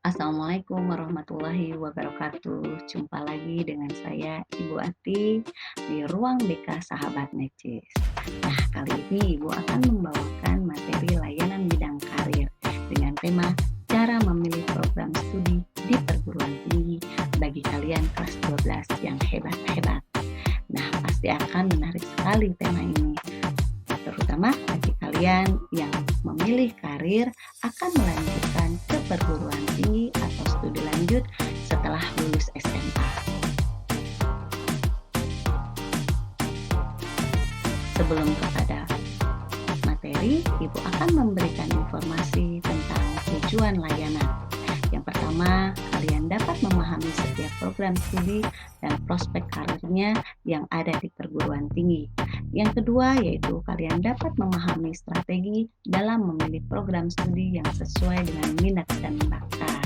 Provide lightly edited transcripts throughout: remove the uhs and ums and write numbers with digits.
Assalamualaikum warahmatullahi wabarakatuh. Jumpa lagi dengan saya Ibu Ati di Ruang BK Sahabat Necis. Nah, kali ini Ibu akan membawakan materi layanan bidang karir dengan tema cara memilih program studi di perguruan tinggi bagi kalian kelas 12 yang hebat-hebat. Nah, pasti akan menarik sekali tema ini, terutama bagi kalian yang memilih karir akan melanjutkan ke perguruan tinggi atau studi lanjut setelah lulus SMA. Sebelum kepada materi, Ibu akan memberikan informasi tentang tujuan layanan. Yang pertama, kalian dapat memahami setiap program studi dan prospek karirnya yang ada di perguruan tinggi. Yang kedua, yaitu kalian dapat memahami strategi dalam memilih program studi yang sesuai dengan minat dan bakat.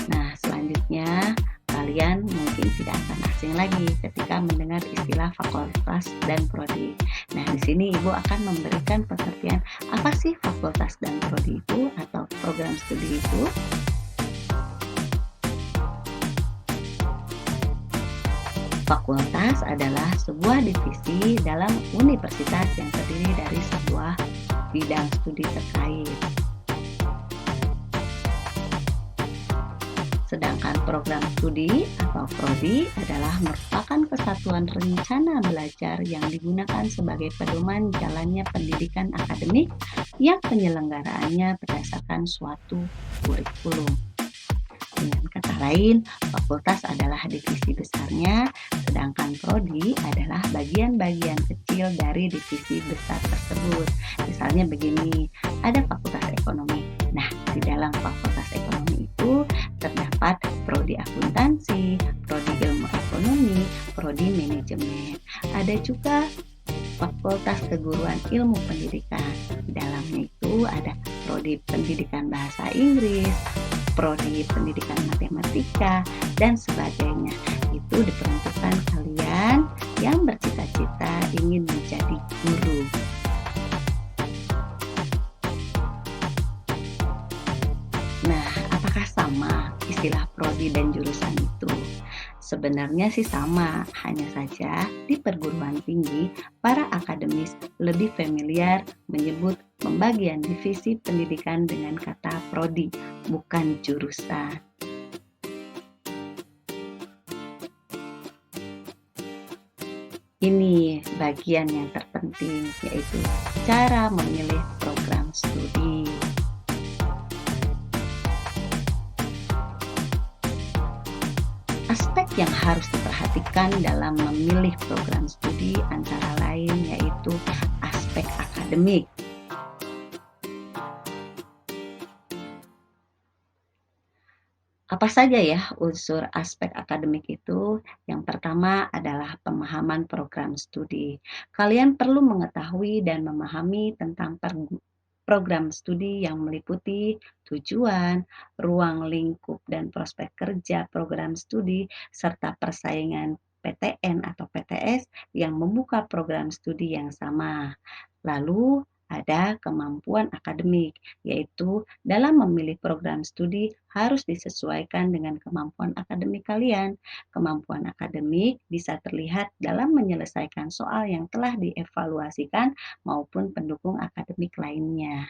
Nah, selanjutnya kalian mungkin tidak akan asing lagi ketika mendengar istilah fakultas dan prodi. Nah, di sini Ibu akan memberikan pengertian apa sih fakultas dan prodi itu atau program studi itu. Fakultas adalah sebuah divisi dalam universitas yang terdiri dari sebuah bidang studi terkait. Sedangkan program studi atau prodi adalah merupakan kesatuan rencana belajar yang digunakan sebagai pedoman jalannya pendidikan akademik yang penyelenggaraannya berdasarkan suatu kurikulum. Dengan kata lain, fakultas adalah divisi besarnya, sedangkan prodi adalah bagian-bagian kecil dari divisi besar tersebut. Misalnya begini, ada fakultas ekonomi. Nah, di dalam fakultas ekonomi itu terdapat prodi akuntansi, prodi ilmu ekonomi, prodi manajemen. Ada juga fakultas keguruan ilmu pendidikan. Di dalamnya itu ada prodi pendidikan bahasa Inggris, prodi pendidikan matematika, dan sebagainya. Itu diperuntukkan kalian yang bercita-cita ingin menjadi guru. Nah, apakah sama istilah prodi dan jurusan itu? Sebenarnya sih sama, hanya saja di perguruan tinggi, para akademis lebih familiar menyebut pembagian divisi pendidikan dengan kata prodi, bukan jurusan. Ini bagian yang terpenting, yaitu cara memilih program studi. Aspek yang harus diperhatikan dalam memilih program studi antara lain yaitu aspek akademik. Apa saja ya unsur aspek akademik itu? Yang pertama adalah pemahaman program studi. Kalian perlu mengetahui dan memahami tentang program studi yang meliputi tujuan, ruang lingkup dan prospek kerja program studi, serta persaingan PTN atau PTS yang membuka program studi yang sama. Lalu ada kemampuan akademik, yaitu dalam memilih program studi harus disesuaikan dengan kemampuan akademik kalian. Kemampuan akademik bisa terlihat dalam menyelesaikan soal yang telah dievaluasikan maupun pendukung akademik lainnya.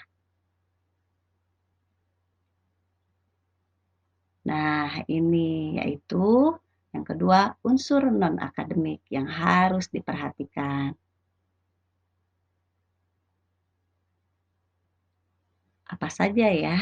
Nah, ini yaitu yang kedua, unsur non-akademik yang harus diperhatikan. Apa saja ya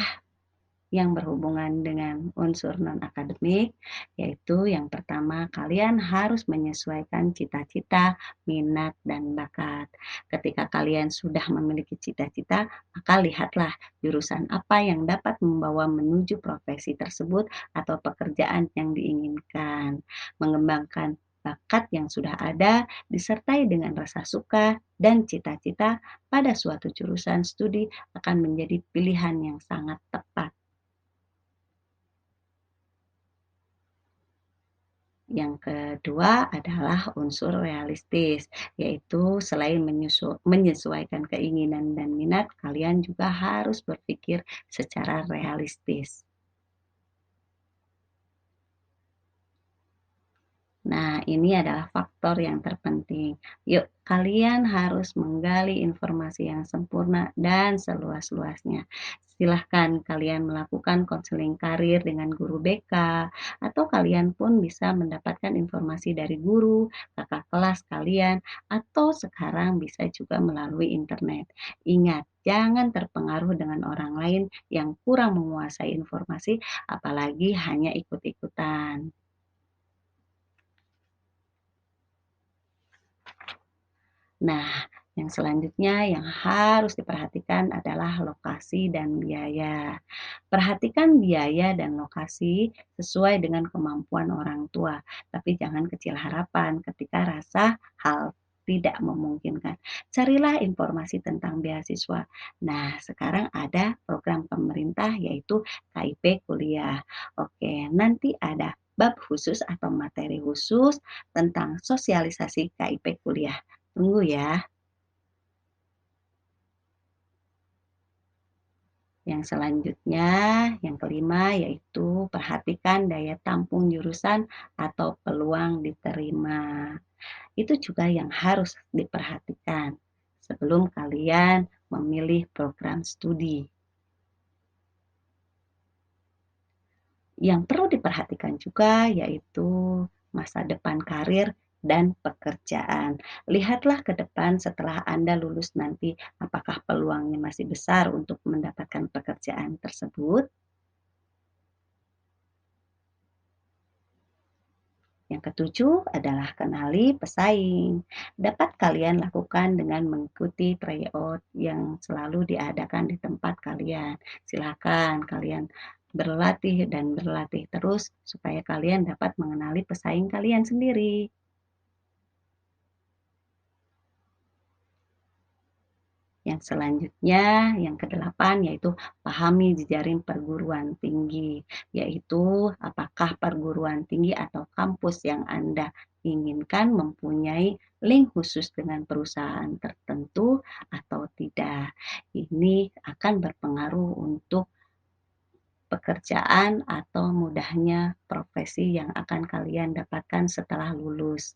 yang berhubungan dengan unsur non-akademik, yaitu yang pertama, kalian harus menyesuaikan cita-cita, minat, dan bakat. Ketika kalian sudah memiliki cita-cita, maka lihatlah jurusan apa yang dapat membawa menuju profesi tersebut atau pekerjaan yang diinginkan. Mengembangkan bakat yang sudah ada disertai dengan rasa suka dan cita-cita pada suatu jurusan studi akan menjadi pilihan yang sangat tepat. Yang kedua adalah unsur realistis, yaitu selain menyesuaikan keinginan dan minat, kalian juga harus berpikir secara realistis. Nah, ini adalah faktor yang terpenting. Yuk, kalian harus menggali informasi yang sempurna dan seluas-luasnya. Silahkan kalian melakukan konseling karir dengan guru BK, atau kalian pun bisa mendapatkan informasi dari guru, kakak kelas kalian, atau sekarang bisa juga melalui internet. Ingat, jangan terpengaruh dengan orang lain yang kurang menguasai informasi, apalagi hanya ikut-ikutan. Nah, yang selanjutnya yang harus diperhatikan adalah lokasi dan biaya. Perhatikan biaya dan lokasi sesuai dengan kemampuan orang tua, tapi jangan kecil harapan ketika rasa hal tidak memungkinkan. Carilah informasi tentang beasiswa. Nah, sekarang ada program pemerintah yaitu KIP kuliah. Oke, nanti ada bab khusus atau materi khusus tentang sosialisasi KIP kuliah. Tunggu ya. Yang selanjutnya, yang kelima yaitu perhatikan daya tampung jurusan atau peluang diterima. Itu juga yang harus diperhatikan sebelum kalian memilih program studi. Yang perlu diperhatikan juga yaitu masa depan karir dan pekerjaan. Lihatlah ke depan setelah Anda lulus nanti, apakah peluangnya masih besar untuk mendapatkan pekerjaan tersebut? Yang ketujuh adalah kenali pesaing. Dapat kalian lakukan dengan mengikuti tryout yang selalu diadakan di tempat kalian. Silakan kalian berlatih dan berlatih terus supaya kalian dapat mengenali pesaing kalian sendiri. Yang selanjutnya, yang kedelapan, yaitu pahami jejaring perguruan tinggi, yaitu apakah perguruan tinggi atau kampus yang Anda inginkan mempunyai link khusus dengan perusahaan tertentu atau tidak. Ini akan berpengaruh untuk pekerjaan atau mudahnya profesi yang akan kalian dapatkan setelah lulus.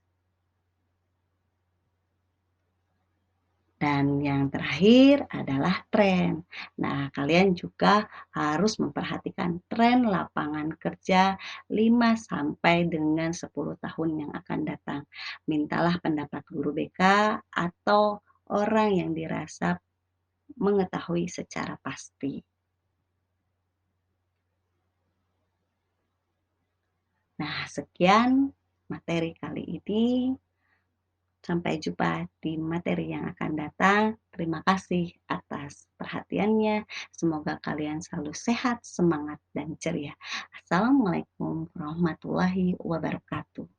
Dan yang terakhir adalah tren. Nah, kalian juga harus memperhatikan tren lapangan kerja 5 sampai dengan 10 tahun yang akan datang. Mintalah pendapat guru BK atau orang yang dirasa mengetahui secara pasti. Nah, sekian materi kali ini. Sampai jumpa di materi yang akan datang. Terima kasih atas perhatiannya. Semoga kalian selalu sehat, semangat, dan ceria. Assalamualaikum warahmatullahi wabarakatuh.